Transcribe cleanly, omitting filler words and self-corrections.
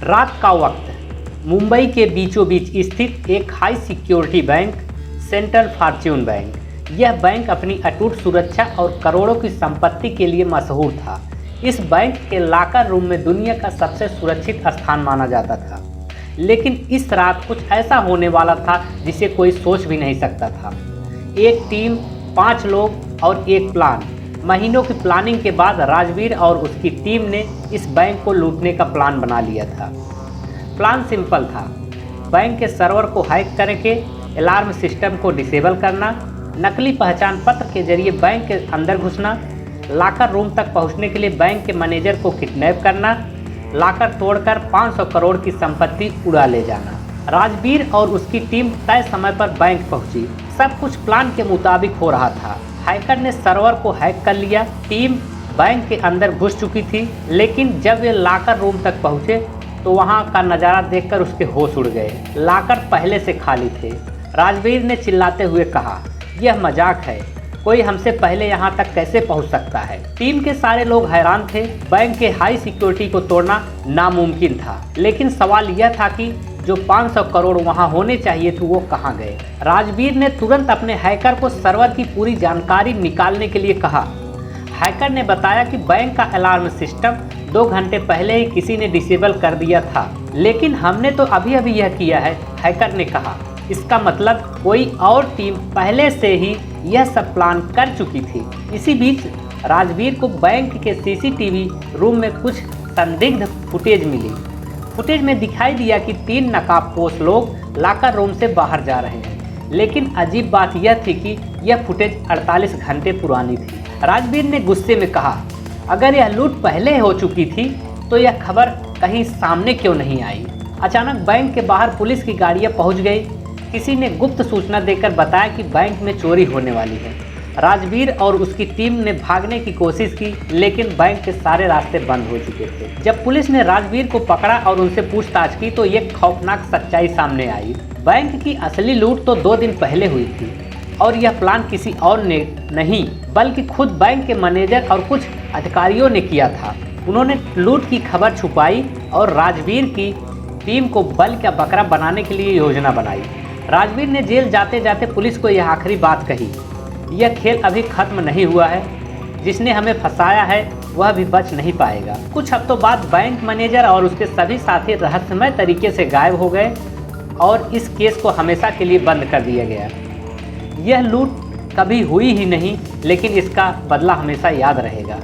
रात का वक्त मुंबई के बीचों बीच स्थित एक high security bank central Fortune bank. यह बैंक अपनी अटूट सुरक्षा और करोड़ों की संपत्ति के लिए मशहूर था। इस बैंक के लॉकर रूम में दुनिया का सबसे सुरक्षित स्थान माना जाता था। लेकिन इस रात कुछ ऐसा होने वाला था जिसे कोई सोच भी नहीं सकता था। एक टीम, 5 लोग और एक प्लान। महीनों की प्लानिंग के बाद राजवीर और उसकी टीम ने इस बैंक को लूटने का प्लान बना लिया था। प्लान सिंपल था, बैंक के सर्वर को हैक करके अलार्म सिस्टम को डिसेबल करना, नकली पहचान पत्र के जरिए बैंक के अंदर घुसना, लॉकर रूम तक पहुंचने के लिए बैंक के मैनेजर को किडनैप करना, लॉकर तोड़कर 500 करोड़ की संपत्ति उड़ा ले जाना। राजवीर और उसकी टीम तय समय पर बैंक पहुंची। सब कुछ प्लान के मुताबिक हो रहा था। हैकर ने सर्वर को हैक कर लिया। टीम बैंक के अंदर घुस चुकी थी, लेकिन जब वे लॉकर रूम तक पहुंचे तो वहां का नज़ारा देखकर उसके होश उड़ गए। लॉकर पहले से खाली थे। राजवीर ने चिल्लाते हुए कहा, यह मजाक है, कोई हमसे पहले यहाँ तक कैसे पहुँच सकता है। टीम के सारे लोग हैरान थे। बैंक के हाई सिक्योरिटी को तोड़ना नामुमकिन था, लेकिन सवाल यह था कि जो 500 करोड़ वहाँ होने चाहिए थे वो कहाँ गए। राजवीर ने तुरंत अपने हैकर को सर्वर की पूरी जानकारी निकालने के लिए कहा। हैकर ने बताया कि बैंक का अलार्म सिस्टम 2 घंटे पहले ही किसी ने डिसेबल कर दिया था, लेकिन हमने तो अभी अभी यह किया है, हैकर ने कहा। इसका मतलब कोई और टीम पहले से ही यह सब प्लान कर चुकी थी। इसी बीच राजवीर को बैंक के सीसीटीवी रूम में कुछ संदिग्ध फुटेज मिली। फुटेज में दिखाई दिया कि 3 नकाबपोश लोग लॉकर रूम से बाहर जा रहे हैं, लेकिन अजीब बात यह थी कि यह फुटेज 48 घंटे पुरानी थी। राजवीर ने गुस्से में कहा, अगर यह लूट पहले हो चुकी थी तो यह खबर कहीं सामने क्यों नहीं आई। अचानक बैंक के बाहर पुलिस की गाड़ियां पहुंच गई। किसी ने गुप्त सूचना देकर बताया कि बैंक में चोरी होने वाली है। राजवीर और उसकी टीम ने भागने की कोशिश की, लेकिन बैंक के सारे रास्ते बंद हो चुके थे। जब पुलिस ने राजवीर को पकड़ा और उनसे पूछताछ की तो एक खौफनाक सच्चाई सामने आई। बैंक की असली लूट तो 2 दिन पहले हुई थी और यह प्लान किसी और ने नहीं बल्कि खुद बैंक के मैनेजर और कुछ अधिकारियों ने किया था। उन्होंने लूट की खबर छुपाई और राजवीर की टीम को बल का बकरा बनाने के लिए योजना बनाई। राजवीर ने जेल जाते जाते पुलिस को यह आखिरी बात कही, यह खेल अभी खत्म नहीं हुआ है, जिसने हमें फंसाया है वह भी बच नहीं पाएगा। कुछ हफ्तों बाद बैंक मैनेजर और उसके सभी साथी रहस्यमय तरीके से गायब हो गए और इस केस को हमेशा के लिए बंद कर दिया गया। यह लूट कभी हुई ही नहीं, लेकिन इसका बदला हमेशा याद रहेगा।